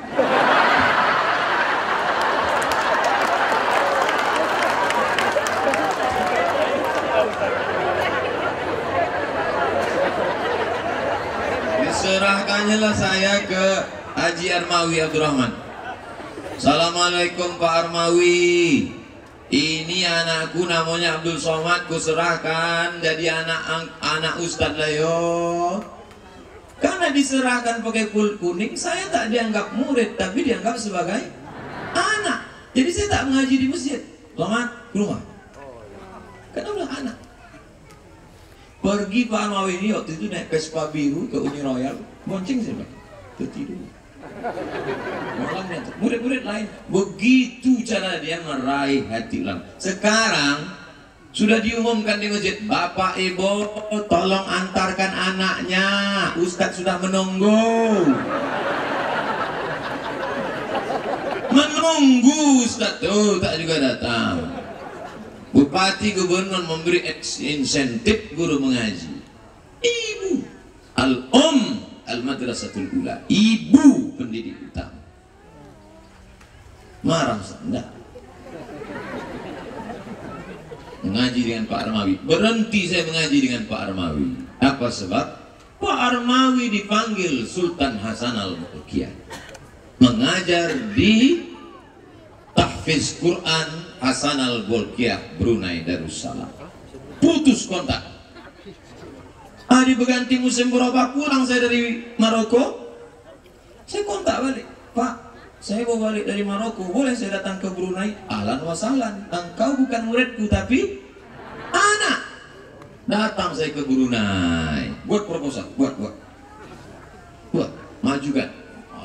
Speaker 1: Diserahkannya lah saya ke Haji Armawi Abdurrahman. Assalamualaikum Pak Armawi. ini anakku namanya Abdul Somad, ku serahkan jadi anak Ustadz lah yo. Karena diserahkan pakai kulit kuning, saya tak dianggap murid, tapi dianggap sebagai anak. Jadi saya tak mengaji di masjid. Somad, ke rumah. Karena udah anak. Pergi Pak Armawi ini waktu itu naik Vespa biru ke Uni Royal, bonceng saya Pak, tertidur. Malamnya murid-murid lain, begitu cara dia meraih hati ulang. Sekarang sudah diumumkan di masjid, Bapak Ibu tolong antarkan anaknya, Ustadz sudah menunggu. Menunggu Ustadz tuh tak juga datang. Bupati gubernur memberi insentif guru mengaji. Ibu al-madrasatul ula, ibu pendidik utama. Marah enggak? Mengaji dengan Pak Armawi, berhenti saya mengaji dengan Pak Armawi. Apa sebab? Pak Armawi dipanggil Sultan Hasan al-Bolkiah mengajar di tahfiz Quran Hasan al-Bolkiah Brunei Darussalam. Putus kontak. Hari berganti musim berubah, pulang saya dari Maroko, saya kontak balik, Pak, saya mau balik dari Maroko, boleh saya datang ke Brunei? Ahlan wa sahlan, engkau bukan muridku tapi anak. Datang saya ke Brunei, buat proposal, buat, majukan.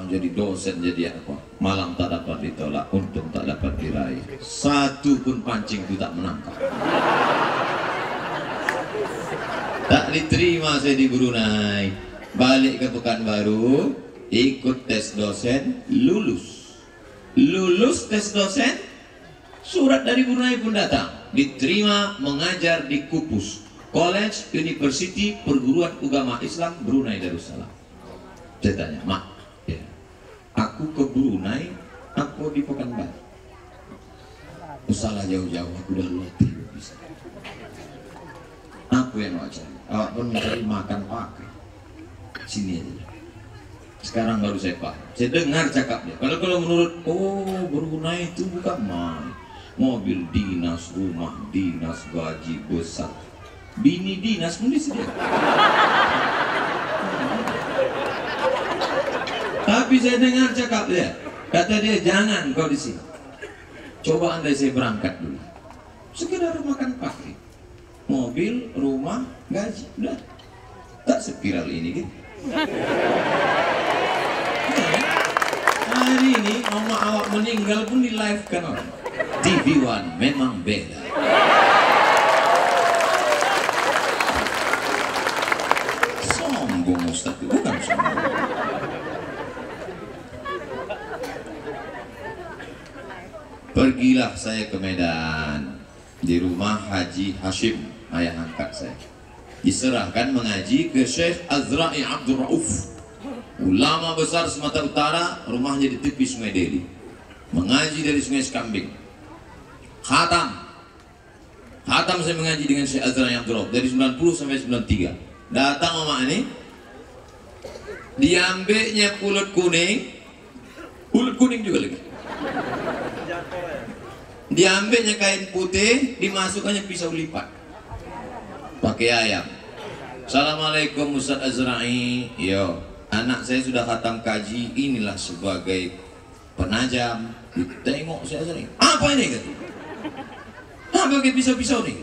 Speaker 1: Jadi dosen, jadi apa? Malam tak dapat ditolak, untung tak dapat diraih. Satu pun pancing itu tak menangkap. Tak diterima saya di Brunei. Balik ke Pekanbaru, ikut tes dosen, lulus. Lulus tes dosen, surat dari Brunei pun datang. Diterima mengajar di KUPUS, College University Perguruan Agama Islam Brunei Darussalam. Saya tanya, Mak, ya, aku ke Brunei, aku di Pekanbaru. Salah jauh-jauh, aku udah latih bisa. Aku yang wajar. Awak pun mencari makan pakai. Sini aja. Sekarang baru saya paham. Saya dengar cakapnya. Kalau menurut, oh Brunei itu bukan main. Mobil dinas, rumah dinas, gaji besar. Bini dinas pun disediakan. Tapi saya dengar cakap dia. Kata dia, jangan kau di sini. Coba andai saya berangkat dulu. Sekedar makan pakai. Mobil, rumah, gaji, udah. Tak sepiral ini gitu. Hari ini mama awak meninggal pun di live kan orang. TV One memang beda. Sombong Ustaz, bukan sombong. Pergilah saya ke Medan, di rumah Haji Hashim, ayah angkat saya. Diserahkan mengaji ke Syekh Azra'i Abdul Rauf, ulama besar Sumatera Utara, rumahnya di tepi Sungai Deli. Mengaji dari Sungai Sekambing. Khatam saya mengaji dengan Syekh Azra'i Abdul Rauf dari 90 sampai 93. Datang mama ini, diambilnya pulut kuning juga lagi. Diambilnya kain putih, dimasukkannya pisau lipat, pakai ayam. Assalamualaikum Ustaz Azra'i. Yo, anak saya sudah khatam kaji, inilah sebagai penajam. Ditengok saya Azra'i, apa ini kata? Apa pakai pisau-pisau nih?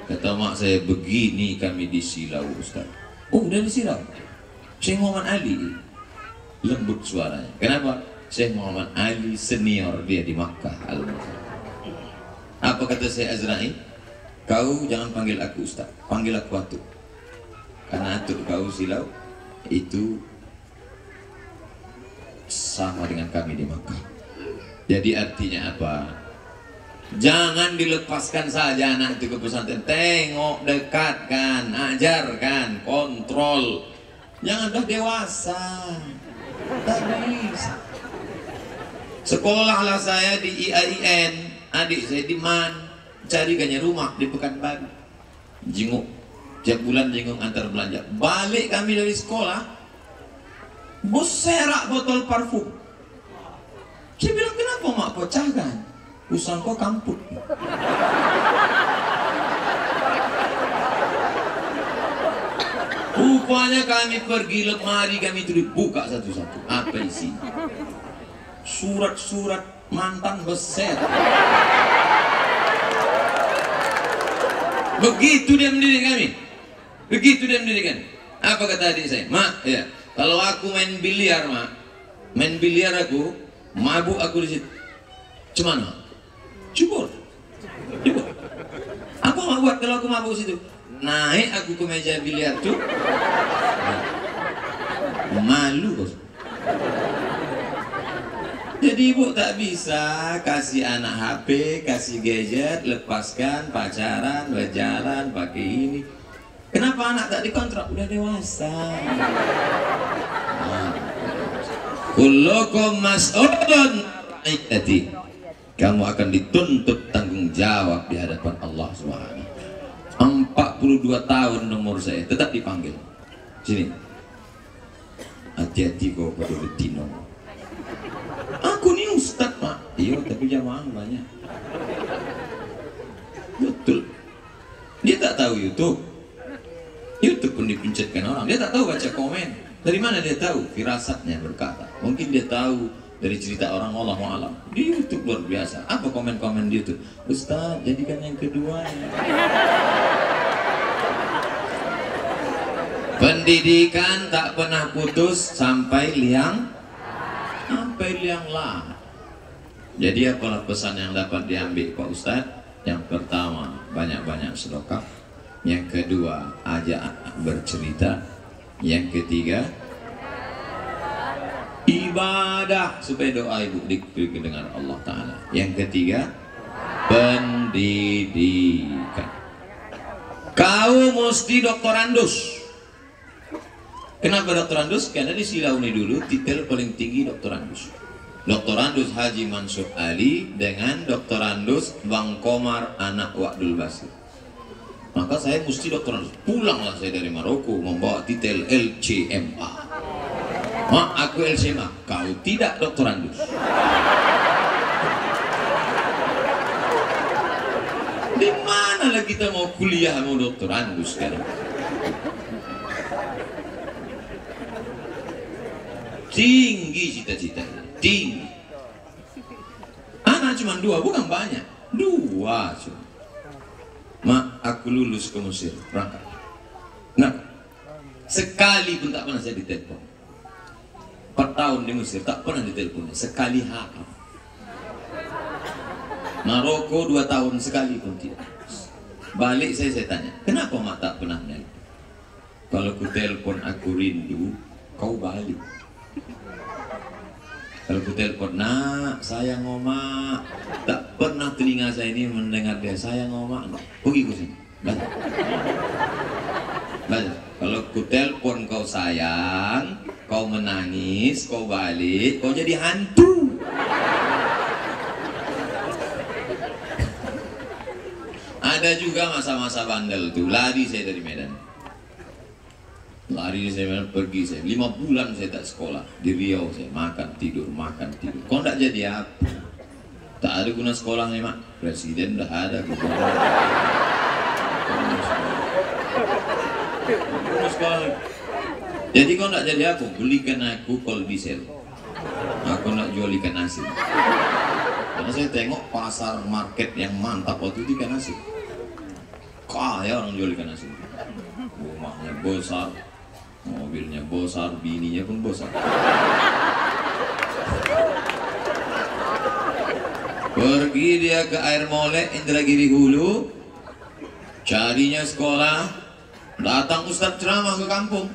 Speaker 1: Kata mak saya, begini kami di Silau Ustaz. Oh, udah di Silau? Syekh Muhammad Ali, lembut suaranya. Kenapa? Syekh Muhammad Ali senior dia di Makkah Al-Mukarramah. Apa kata saya Azra'i? Kau jangan panggil aku Ustaz, panggil aku Atuk. Karena Atuk kau Silau itu sama dengan kami di Makkah. Jadi artinya apa? Jangan dilepaskan saja anak itu ke pesantren. Tengok, dekatkan, ajarkan, kontrol. Jangan dah dewasa. Tak bisa. Sekolahlah saya di IAIN, adik saya di MAN, carikannya rumah di Pekanbaru. Jenguk, tiap bulan jenguk antar belanja. Balik kami dari sekolah, bos serak botol parfum. Saya bilang, kenapa mak pecahkan? Kusangka kamput. Rupanya kami pergi lemari, kami itu dibuka satu-satu. Apa isinya? Surat-surat mantan beset. Begitu dia mendidik kami. Begitu dia mendidik kami. Apa kata adik saya? Mak, ya, kalau aku main biliar, mak, main biliar aku, mabuk aku di situ. Cuman, cukur. Apa mau buat kalau aku mabuk di situ? Naik aku ke meja biliar tuh, malu bos. Jadi ibu tak bisa kasih anak HP, kasih gadget, lepaskan pacaran, berjalan pakai ini. Kenapa anak tak dikontrak? Udah dewasa. Kullukum mas'ulun ra'iyyati. Kamu akan dituntut tanggung jawab di hadapan Allah Subhanahu. 42 tahun nomor saya tetap dipanggil. Sini. Hati-hati kau pada betino. Aku nih ustad, Pak. Iya, tapi jamaah banyak. Betul. Dia tak tahu YouTube. YouTube pun dipencetkan orang. Dia tak tahu baca komen. Dari mana dia tahu? Firasatnya berkata. Mungkin dia tahu dari cerita orang, Allah alam. Di YouTube luar biasa. Apa komen-komen di YouTube? Ustaz, jadikan yang kedua. Pendidikan tak pernah putus sampai liang lahat. Jadi apalah pesan yang dapat diambil Pak Ustaz? Yang pertama, banyak-banyak sedekah. Yang kedua, ajak anak bercerita. Yang ketiga, ibadah supaya doa ibu didengar Allah Ta'ala. Yang ketiga, pendidikan. Kau mesti doktorandus. Kenapa doktorandus? Karena di Silauni dulu titel paling tinggi doktorandus. Doktorandus Haji Mansur Ali dengan doktorandus Bang Komar anak Wa'dul Basir. Maka saya mesti doktorandus. Pulanglah saya dari Maroko membawa titel LCMA. Mak, aku LCMA, kau tidak doktorandus. Di mana lah kita mau kuliah mau doktorandus sekarang? Tinggi cita-citanya, tinggi. Anak cuma 2, bukan banyak, 2 cuma. Mak, aku lulus ke Mesir, berangkat. Nah, sekali pun tak pernah saya ditelepon. 4 tahun di Mesir, tak pernah ditelepon, sekali hakam. Maroko 2 tahun, sekali pun tidak. Balik saya tanya, kenapa mak tak pernah nelpon? Kalau ku telepon aku rindu, kau balik. Kalau ku telepon, nak, sayang omak, tak pernah telinga saya ini mendengar dia, sayang omak, pergi ku sini. Baca. Kalau ku telepon kau sayang, kau menangis, kau balik, kau jadi hantu. Ada juga masa-masa bandel tuh, lari saya dari Medan. Lari saya pergi saya 5 bulan saya tak sekolah di Riau, saya makan tidur. Kau tak jadi apa? Tak ada guna sekolah nih mak. Presiden dah ada guna sekolah. Jadi kau tak jadi apa? Belikan aku kol diesel. Aku nak jual ikan asin. Karena saya tengok pasar market yang mantap waktu itu ikan asin. Kaya orang jual ikan asin. Rumahnya besar, mobilnya besar, bininya pun besar. Pergi dia ke Air Molek, Indragiri Hulu, carinya sekolah, datang Ustadz ceramah ke kampung.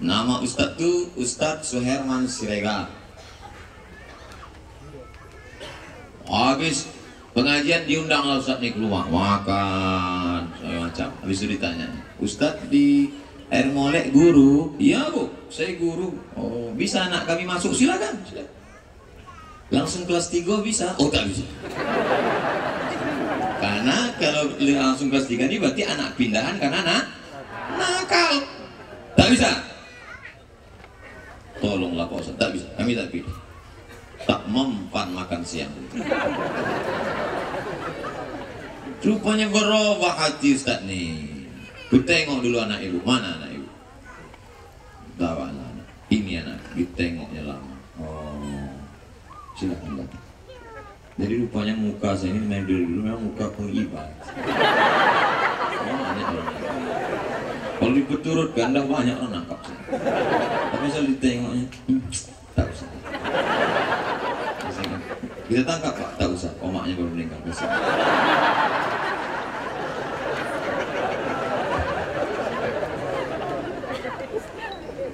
Speaker 1: Nama Ustadz itu Ustadz Suherman Siregar. Habis pengajian diundang lah Ustadz nih keluar, makan, segala macam. Habis itu ditanya, Ustadz di Air Molek guru? Iya bu, saya guru. Oh, bisa anak kami masuk? Silakan. Langsung kelas 3 bisa? Oh tak bisa. Karena kalau langsung kelas 3 ini berarti anak pindahan karena anak nakal. Tak bisa. Tolonglah Pak Ustadz, tak bisa. Kami tak pilih. tak mempan makan siang. Rupanya berubah hati Ustaz nih. Ku tengok dulu anak ibu, mana anak ibu? Tahu anak, ini anak, ditengoknya lama. Oh, silakan datang. Jadi rupanya muka saya ini main dulu memang muka pengibar. Kalau dipeturut ganda banyak orang nangkap saya. Tapi saya ditengoknya, tak usah. Kita tangkap Pak, tak usah. Omaknya baru meninggal kesini.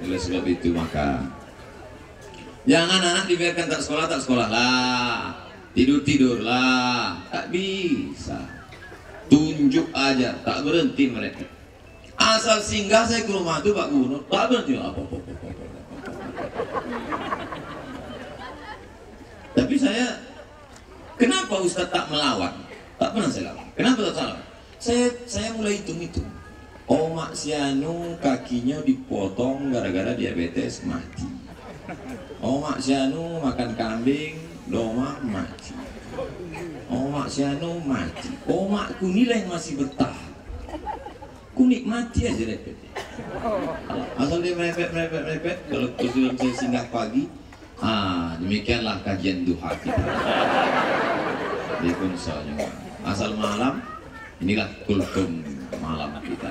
Speaker 1: Oleh sebab itu maka jangan anak dibiarkan tak sekolah lah, tidur lah, tak bisa. Tunjuk aja, tak berhenti mereka. Asal singgah saya ke rumah itu Pak Gubernur, tak berhenti apa-apa. Tapi saya, kenapa Ustaz tak melawan? Tak pernah saya lawan. Kenapa tak salah? Saya mulai hitung-hitung. Omak si anu kakinya dipotong gara-gara diabetes mati. Omak si anu makan kambing, domba mati. Omak si anu mati. Omakku nilai masih bertahan. Ku nikmati aja repet. Asal dia merepet. Kalau kebetulan saya singgah pagi, demikianlah kajian duha kita. Dia pun soalnya. Asal malam, inilah kultum malam kita.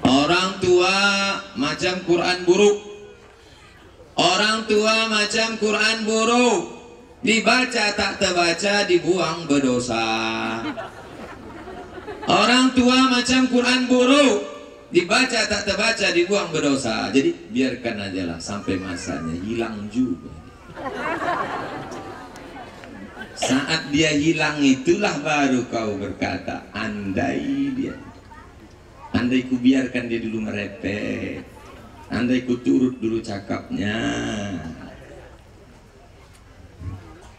Speaker 1: Orang tua macam Quran buruk. Orang tua macam Quran buruk. Dibaca tak terbaca, dibuang berdosa. Orang tua macam Quran buruk. Dibaca tak terbaca, dibuang berdosa. Jadi biarkan aja lah sampai masanya hilang juga. Saat dia hilang itulah baru kau berkata, andai ku biarkan dia dulu merepet, andai ku turut dulu cakapnya,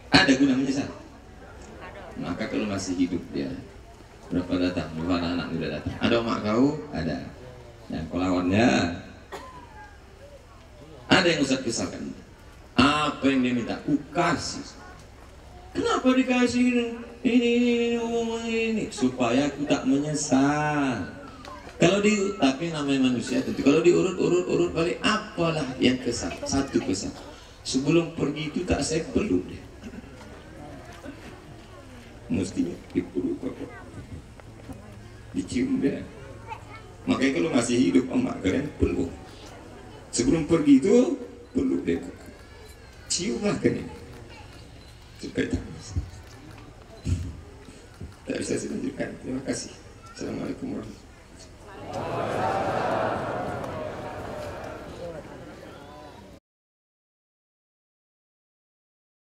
Speaker 1: ada guna menyesal. Maka kalau masih hidup dia, berapa datang, berapa anak udah datang, ada omak kau, ada, yang kau lawannya, ada yang Ustaz kesahkan, apa yang dia minta, ku kasih. Kenapa dikasih ini supaya aku tak menyesal. Kalau tapi namanya manusia tentu kalau diurut balik apalah yang kesal, satu kesal. Sebelum pergi itu tak saya peluk dia. Mestinya dipeluk kok. Dicium dia. Makanya kalau masih hidup emak kalian peluk. Sebelum pergi itu peluk dia. Ciumlah kan ini. Supaya tak bisa saya lanjutkan. Terima kasih. Assalamualaikum warahmatullahi wabarakatuh.